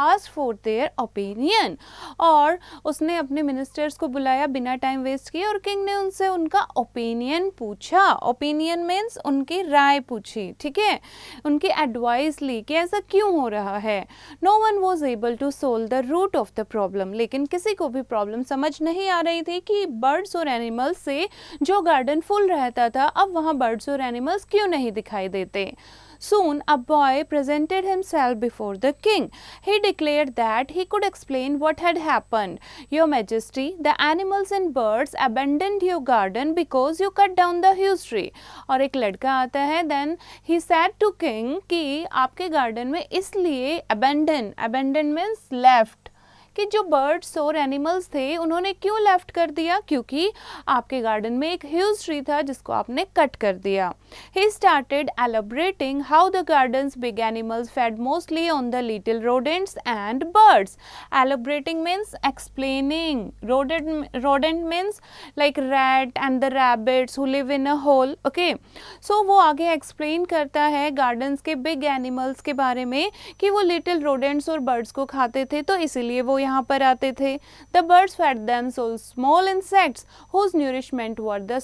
asked for their opinion. और उसने अपने मिनिस्टर्स को बुलाया बिना टाइम वेस्ट किए और किंग ने उनसे उनका ओपिनियन पूछा. ओपिनियन मीन्स उनकी राय पूछी, ठीक है, उनकी एडवाइस ली कि ऐसा क्यों हो रहा है. No one was able to solve the root of the problem. लेकिन किसी को भी प्रॉब्लम समझ नहीं आ रही थी कि बर्ड्स और एनिमल्स से जो गार्डन फुल रहता था अब वहाँ बर्ड्स और एनिमल्स क्यों नहीं दिखाई देते. Soon a boy presented himself before the king. He declared that he could explain what had happened. Your Majesty, the animals and birds abandoned your garden because you cut down the huge tree. और एक लड़का आता है, then he said to king कि आपके garden में इसलिए abandon means left, कि जो बर्ड्स और एनिमल्स थे उन्होंने क्यों लेफ्ट कर दिया, क्योंकि आपके गार्डन में एक ह्यूज ट्री था जिसको आपने कट कर दिया. He started elaborating how the garden's big animals fed mostly on the little rodents and birds. Elaborating means explaining. Rodent means like rat and the rabbits who live in a hole. Okay, so वो आगे explain करता है gardens के big animals के बारे में कि वो little rodents और birds को खाते थे तो इसीलिए वो यहाँ पर आते थे. The birds fed them so small insects whose nourishment were the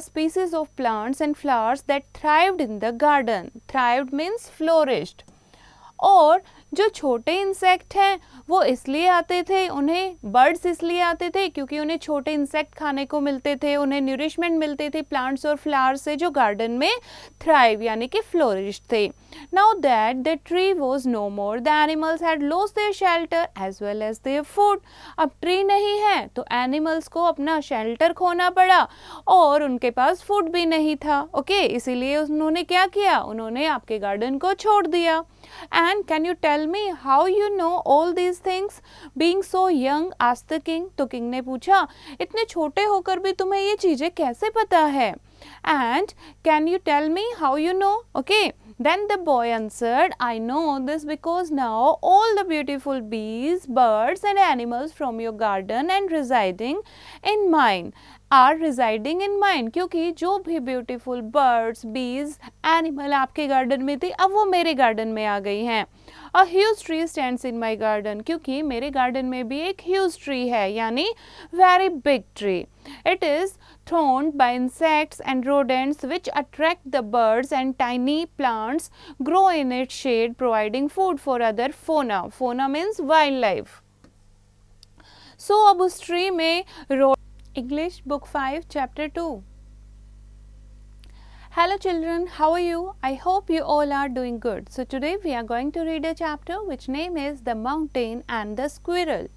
species of plants and flowers that thrived in the garden. Thrived means flourished. और जो छोटे इंसेक्ट हैं वो इसलिए आते थे, उन्हें बर्ड्स इसलिए आते थे क्योंकि उन्हें छोटे इंसेक्ट खाने को मिलते थे, उन्हें न्यूरिशमेंट मिलती थी प्लांट्स और फ्लावर्स से जो गार्डन में थ्राइव यानी कि फ्लोरिश थे. Now that the tree was no more, the animals had lost their shelter as well as their food. अब ट्री नहीं है तो एनिमल्स को अपना शेल्टर खोना पड़ा और उनके पास फूड भी नहीं था. ओके, इसीलिए उन्होंने क्या किया, उन्होंने आपके गार्डन को छोड़ दिया. And can you tell me how you know all these things being so young? asked the king. तो किंग ने पूछा इतने छोटे होकर भी तुम्हें ये चीजें कैसे पता है. And can you tell me how you know? Okay. Then the boy answered, I know this because now all the beautiful bees, birds and animals from your garden and residing in mine are residing in mine. क्योंकि जो भी beautiful birds, बीज, animal आपके garden में थे अब वो मेरे गार्डन में आ गई हैं. A huge tree stands in my garden. क्योंकि मेरे गार्डन में भी एक huge tree है यानी very big tree. It is thorned by insects and rodents which attract the birds and tiny plants grow in its shade providing food for other fauna. Fauna means wildlife. So अब उस tree में English Book 5 Chapter 2. Hello children, how are you? I hope you all are doing good. So today we are going to read a chapter which name is The Mountain and the Squirrel.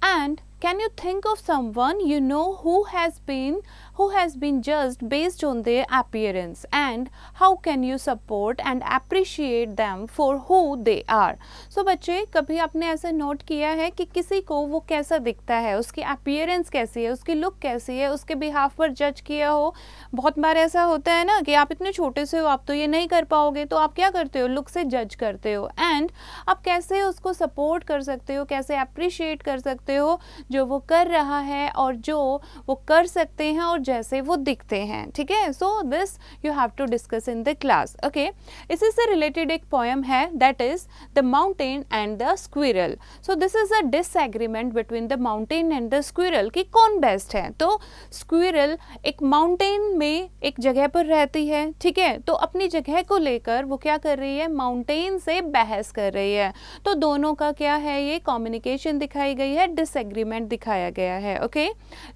And can you think of someone you know who has been judged based on their appearance, and how can you support and appreciate them for who they are? So बच्चे, कभी आपने ऐसे note किया है कि किसी को वो कैसा दिखता है, उसकी अपीयरेंस कैसी है, उसकी लुक कैसी है, उसके बिहाफ पर जज किया हो. बहुत बार ऐसा होता है ना कि आप इतने छोटे से हो, आप तो ये नहीं कर पाओगे, तो आप क्या करते हो, लुक से जज करते हो. एंड आप कैसे उसको सपोर्ट कर सकते हो, कैसे अप्रिशिएट कर सकते हो जो वो कर रहा है और जो वो कर सकते हैं और जैसे वो दिखते हैं. ठीक है, so this you have to discuss in the class. Okay, इसी से रिलेटेड एक पोएम है that is the mountain and the squirrel. So this is a disagreement between the mountain and the squirrel कि कौन बेस्ट है. तो squirrel एक mountain में एक जगह पर रहती है, ठीक है, तो अपनी जगह को लेकर वो क्या कर रही है, माउंटेन से बहस कर रही है. तो दोनों का क्या है, ये कम्युनिकेशन दिखाई गई है, डिसएग्रीमेंट दिखाया गया है. Okay,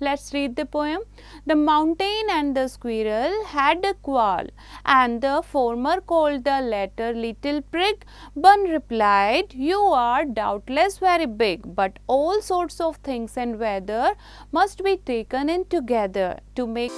let's read the poem. The mountain and the squirrel had a quarrel, and the former called the latter little prig. One replied, you are doubtless very big, but all sorts of things and weather must be taken in together to make